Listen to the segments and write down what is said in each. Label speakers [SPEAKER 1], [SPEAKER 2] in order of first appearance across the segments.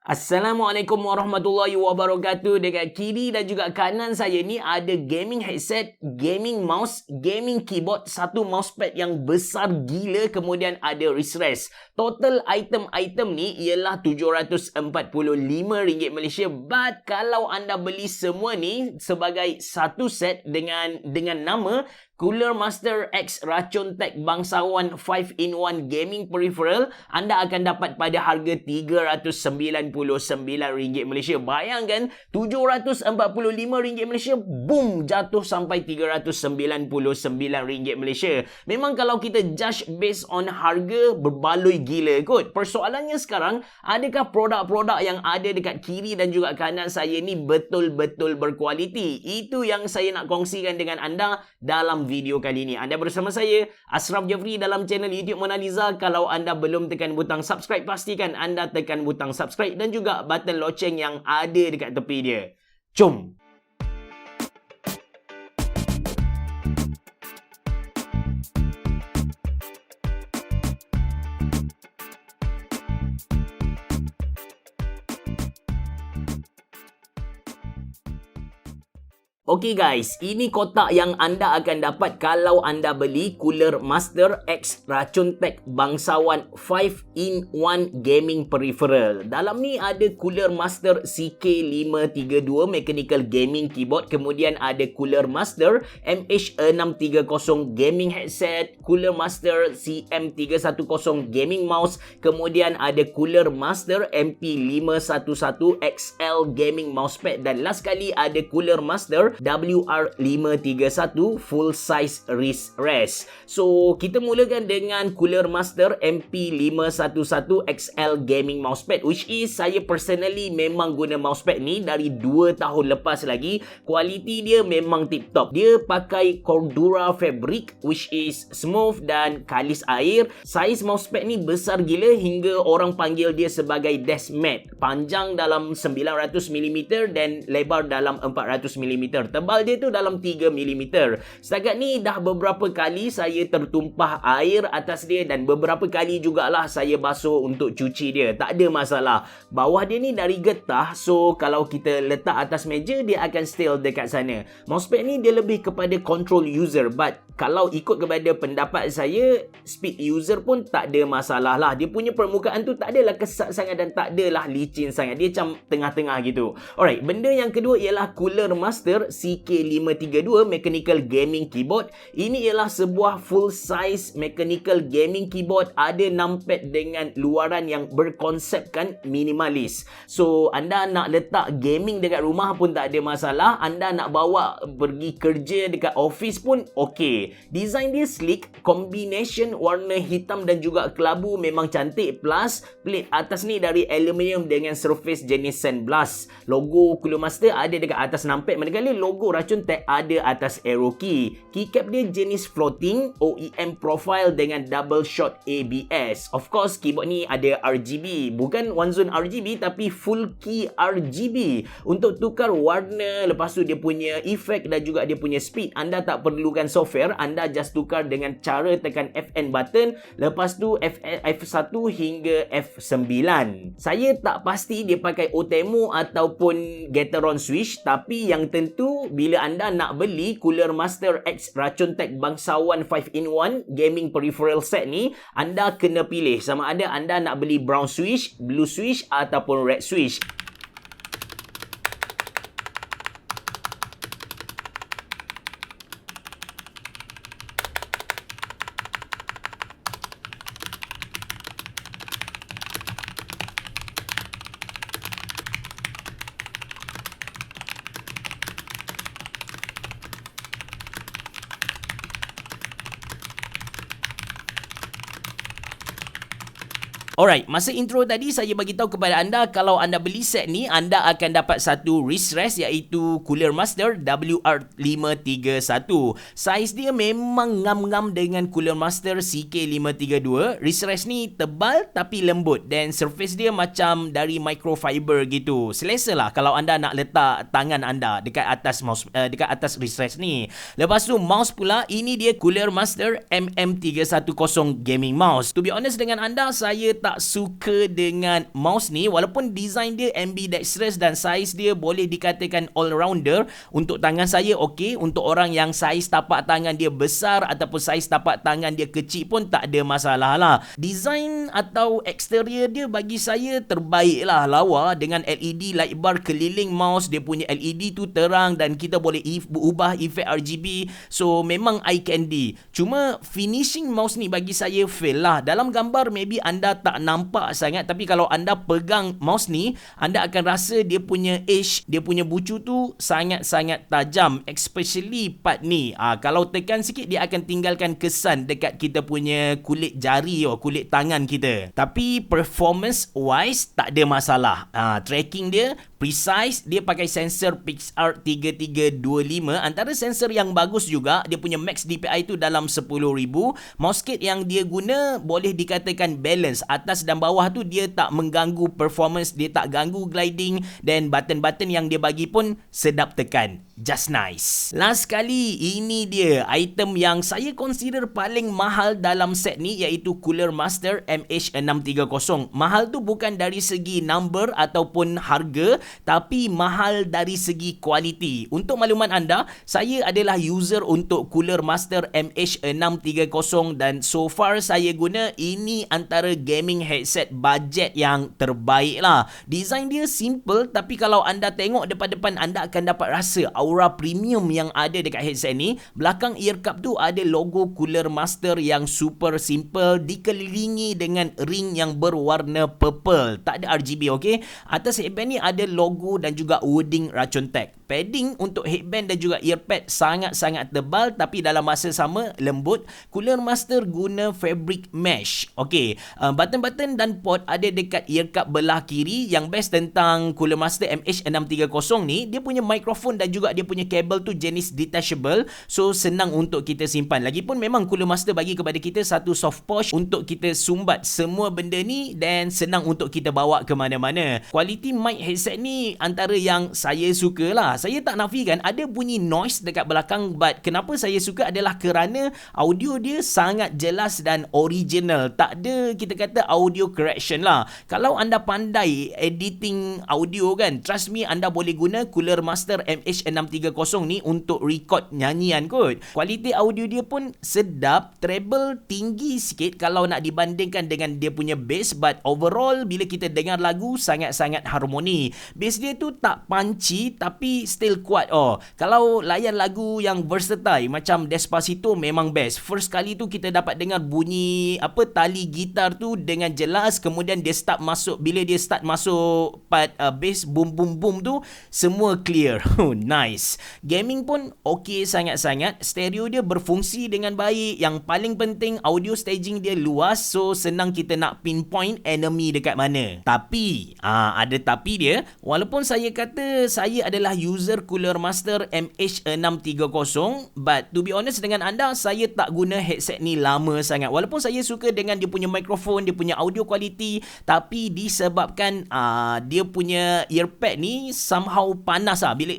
[SPEAKER 1] Assalamualaikum warahmatullahi wabarakatuh. Dekat kiri dan juga kanan saya ni ada gaming headset, gaming mouse, gaming keyboard, satu mousepad yang besar gila, kemudian ada wrist rest. Total item-item ni ialah RM745 Malaysia. But kalau anda beli semua ni sebagai satu set dengan nama Cooler Master X Racun Tech Bangsawan 5-in-1 Gaming Peripheral, anda akan dapat pada harga RM399 Malaysia. Bayangkan, RM745 Malaysia, boom, jatuh sampai RM399 Malaysia. Memang kalau kita judge based on harga, berbaloi gila kot. Persoalannya sekarang, adakah produk-produk yang ada dekat kiri dan juga kanan saya ni betul-betul berkualiti? Itu yang saya nak kongsikan dengan anda dalam video kali ini. Anda bersama saya, Ashraf Jeffrey, dalam channel YouTube Monaliza. Kalau anda belum tekan butang subscribe, pastikan anda tekan butang subscribe dan juga button loceng yang ada dekat tepi dia. Jom! Okey guys, ini kotak yang anda akan dapat kalau anda beli Cooler Master X Racun Tech Bangsawan 5-in-1 Gaming Peripheral. Dalam ni ada Cooler Master CK532 Mechanical Gaming Keyboard, kemudian ada Cooler Master MH630 Gaming Headset, Cooler Master CM310 Gaming Mouse, kemudian ada Cooler Master MP511 XL Gaming Mousepad, dan last kali ada Cooler Master WR531 Full Size Wrist Rest. So, kita mulakan dengan Cooler Master MP511 XL Gaming Mousepad, which is saya personally memang guna mousepad ni dari 2 tahun lepas lagi. Kualiti dia memang tip top. Dia pakai Cordura fabric, which is smooth dan kalis air. Saiz mousepad ni besar gila hingga orang panggil dia sebagai desk mat. Panjang dalam 900mm dan lebar dalam 400mm. Tebal dia tu dalam 3mm. Setakat ni dah beberapa kali saya tertumpah air atas dia dan beberapa kali jugalah saya basuh untuk cuci dia. Tak ada masalah. Bawah dia ni dari getah, so kalau kita letak atas meja dia akan still dekat sana. Mousepad ni dia lebih kepada control user, but kalau ikut kepada pendapat saya, speed user pun tak ada masalah lah. Dia punya permukaan tu tak adalah kesat sangat dan tak adalah licin sangat. Dia macam tengah-tengah gitu. Alright, benda yang kedua ialah Cooler Master CK532 Mechanical Gaming Keyboard. Ini ialah sebuah full size mechanical gaming keyboard. Ada numpad dengan luaran yang berkonsepkan minimalis. So, anda nak letak gaming dekat rumah pun tak ada masalah. Anda nak bawa pergi kerja dekat office pun okey. Design dia sleek, combination warna hitam dan juga kelabu memang cantik. Plus, plate atas ni dari aluminium dengan surface jenis sandblast. Logo Cooler Master ada dekat atas numpad, manakala logo Racun Tech ada atas arrow key. Keycap dia jenis floating, OEM profile dengan double shot ABS. Of course, keyboard ni ada RGB. Bukan one zone RGB tapi full key RGB. Untuk tukar warna, lepas tu dia punya efek dan juga dia punya speed, anda tak perlukan software. Anda just tukar dengan cara tekan FN button. Lepas tu F1 hingga F9. Saya tak pasti dia pakai OTEMO ataupun Gateron switch, tapi yang tentu bila anda nak beli Cooler Master X Racun Tech Bangsawan 5-in-1 Gaming Peripheral set ni, anda kena pilih sama ada anda nak beli brown switch, blue switch ataupun red switch. Alright, masa intro tadi saya bagi tahu kepada anda kalau anda beli set ni, anda akan dapat satu wrist rest iaitu Cooler Master WR531. Saiz dia memang ngam-ngam dengan Cooler Master CK532. Wrist rest ni tebal tapi lembut dan surface dia macam dari microfiber gitu. Selesa lah kalau anda nak letak tangan anda dekat atas mouse, dekat atas wrist rest ni. Lepas tu mouse pula, ini dia Cooler Master MM310 Gaming Mouse. To be honest dengan anda, saya tak suka dengan mouse ni, walaupun design dia ambidextrous dan saiz dia boleh dikatakan all-rounder. Untuk tangan saya okey, untuk orang yang saiz tapak tangan dia besar ataupun saiz tapak tangan dia kecil pun tak ada masalah lah. Design atau exterior dia bagi saya terbaik lah, lawa dengan LED light bar keliling mouse. Dia punya LED tu terang dan kita boleh ubah efek RGB, so memang eye candy. Cuma finishing mouse ni bagi saya fail lah. Dalam gambar maybe anda tak nampak sangat, tapi kalau anda pegang mouse ni, anda akan rasa dia punya edge, dia punya bucu tu sangat-sangat tajam, especially part ni. Kalau tekan sikit dia akan tinggalkan kesan dekat kita punya kulit jari, kulit tangan kita. Tapi performance wise tak ada masalah. Tracking dia precise, dia pakai sensor Pixar 3325. Antara sensor yang bagus juga, dia punya max DPI tu dalam 10,000. Mousepad yang dia guna boleh dikatakan balance, atas dan bawah tu dia tak mengganggu performance, dia tak ganggu gliding, dan button-button yang dia bagi pun sedap tekan. Just nice. Last kali, ini dia item yang saya consider paling mahal dalam set ni, iaitu Cooler Master MH630. Mahal tu bukan dari segi number ataupun harga, tapi mahal dari segi kualiti. Untuk makluman anda, saya adalah user untuk Cooler Master MH630 dan so far saya guna ini antara gaming headset budget yang terbaik lah. Design dia simple, tapi kalau anda tengok depan-depan, anda akan dapat rasa aura premium yang ada dekat headset ni. Belakang ear cup tu ada logo Cooler Master yang super simple, dikelilingi dengan ring yang berwarna purple. Tak ada RGB, okey. Atas headband ni ada logo dan juga wording Rachontech. Padding untuk headband dan juga earpad sangat-sangat tebal, tapi dalam masa sama lembut. Cooler Master guna fabric mesh. Okey, button-button dan port ada dekat ear cup belah kiri. Yang best tentang Cooler Master MH630 ni, dia punya mikrofon dan juga dia punya kabel tu jenis detachable, so senang untuk kita simpan. Lagipun memang Cooler Master bagi kepada kita satu soft pouch untuk kita sumbat semua benda ni dan senang untuk kita bawa ke mana-mana. Kualiti mic headset ni antara yang saya suka lah. Saya tak nafikan ada bunyi noise dekat belakang, but kenapa saya suka adalah kerana audio dia sangat jelas dan original. Tak ada kita kata audio correction lah. Kalau anda pandai editing audio kan, trust me, anda boleh guna Cooler Master MH630 ni untuk record nyanyian kot. Kualiti audio dia pun sedap, treble tinggi sikit kalau nak dibandingkan dengan dia punya bass, but overall bila kita dengar lagu sangat-sangat harmoni. Bass dia tu tak punchy tapi still kuat. Kalau layan lagu yang versatile macam Despacito memang best. First kali tu kita dapat dengar bunyi tali gitar tu dengan jelas, kemudian dia start masuk, bila dia start masuk part bass boom boom boom tu semua clear. Nice. Gaming pun okey sangat-sangat. Stereo dia berfungsi dengan baik. Yang paling penting audio staging dia luas, so senang kita nak pinpoint enemy dekat mana. Tapi ada tapi dia. Walaupun saya kata saya adalah user Cooler Master MH630, but to be honest dengan anda, saya tak guna headset ni lama sangat. Walaupun saya suka dengan dia punya mikrofon, dia punya audio quality, tapi disebabkan dia punya earpad ni somehow panas bila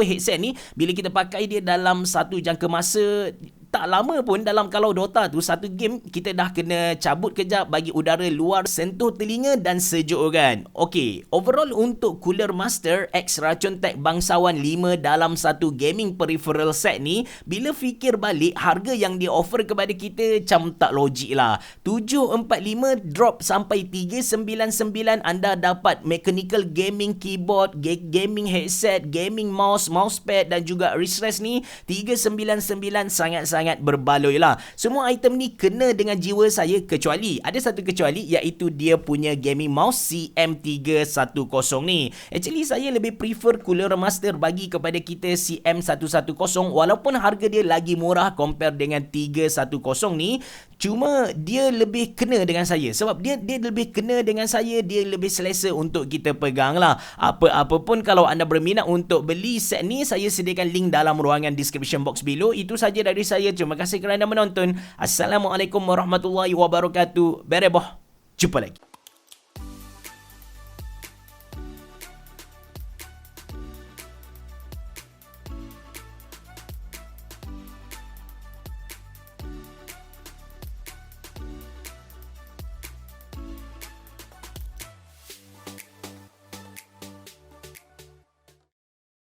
[SPEAKER 1] headset ni, bila kita pakai dia dalam satu jangka masa tak lama pun, dalam kalau Dota tu satu game kita dah kena cabut kejap bagi udara luar sentuh telinga dan sejuk kan. Okey, overall untuk Cooler Master X Rachontech bangsawan 5 dalam satu gaming peripheral set ni, bila fikir balik harga yang dia offer kepada kita macam tak logik lah. 745 drop sampai 399 anda dapat mechanical gaming keyboard, gaming headset, gaming mousepad dan juga wrist rest ni 399 sangat-sangat berbaloi lah. Semua item ni kena dengan jiwa saya, kecuali ada satu kecuali, iaitu dia punya gaming mouse CM310 ni. Actually saya lebih prefer Cooler Master bagi kepada kita CM110, walaupun harga dia lagi murah compare dengan 310 ni. Cuma dia lebih kena dengan saya, sebab dia lebih kena dengan saya, dia lebih selesa untuk kita pegang lah. Apa pun kalau anda berminat untuk beli set ni, saya sediakan link dalam ruangan description box below. Itu saja dari saya. Terima kasih kerana menonton. Assalamualaikum warahmatullahi wabarakatuh. Bereboh. Jumpa lagi.